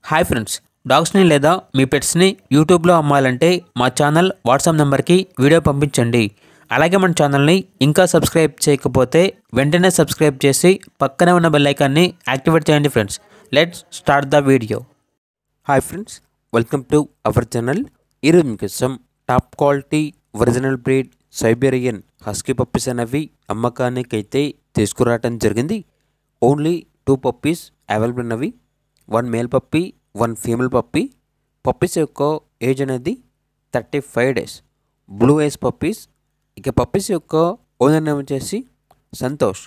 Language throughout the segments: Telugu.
హాయ్ ఫ్రెండ్స్, డాగ్స్ని లేదా మీ పెట్స్ని యూట్యూబ్లో అమ్మాలంటే మా ఛానల్ వాట్సాప్ నెంబర్కి వీడియో పంపించండి. అలాగే మన ఛానల్ని ఇంకా సబ్స్క్రైబ్ చేయకపోతే వెంటనే సబ్స్క్రైబ్ చేసి పక్కనే ఉన్న బెల్ ఐకాన్ని యాక్టివేట్ చేయండి friends. Let's start the video. Hi friends, welcome to our channel. ఈరోజు మీకోసం top quality original breed Siberian husky puppies అనేవి అమ్మకానికి అయితే తీసుకురావడం జరిగింది. ఓన్లీ 2 పప్పీస్ అవైలబుల్ ఉన్నవి. 1 male puppy, 1 female puppy. Puppies యొక్క ఏజ్ అనేది 35 డేస్. Blue ice puppies. ఇక పప్పీస్ యొక్క ఓనర్ నేమ్ వచ్చేసి సంతోష్.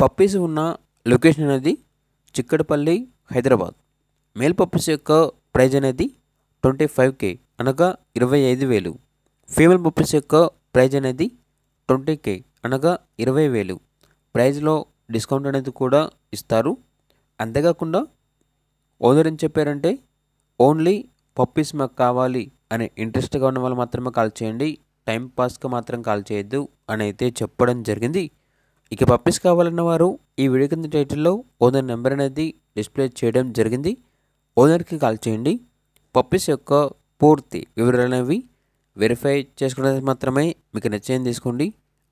పప్పీస్ ఉన్న లొకేషన్ అనేది చిక్కడపల్లి, హైదరాబాద్. మేల్ పప్పీస్ యొక్క ప్రైజ్ అనేది 25K అనగా 25,000. ఫీమేల్ పప్పీస్ యొక్క ప్రైజ్ అనేది 20K అనగా 20,000. ప్రైజ్లో డిస్కౌంట్ అనేది కూడా ఇస్తారు. అంతేకాకుండా ఓనర్ ఏం చెప్పారంటే ఓన్లీ పప్పీస్ మాకు కావాలి అనే ఇంట్రెస్ట్గా ఉన్న వాళ్ళు మాత్రమే కాల్ చేయండి, టైం పాస్గా మాత్రం కాల్ చేయొద్దు అని అయితే చెప్పడం జరిగింది. ఇక పప్పీస్ కావాలన్న వారు ఈ వీడియో కింద టైటిల్లో ఓనర్ నెంబర్ అనేది డిస్ప్లే చేయడం జరిగింది. ఓనర్కి కాల్ చేయండి. పప్పీస్ యొక్క పూర్తి వివరాలు అనేవి వెరిఫై చేసుకోవడానికి మాత్రమే మీకు నచ్చేది తీసుకోండి.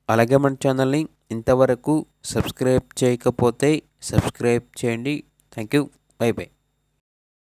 అలాగే మన ఛానల్ని ఇంతవరకు సబ్స్క్రైబ్ చేయకపోతే సబ్స్క్రైబ్ చేయండి. Thank you. By by.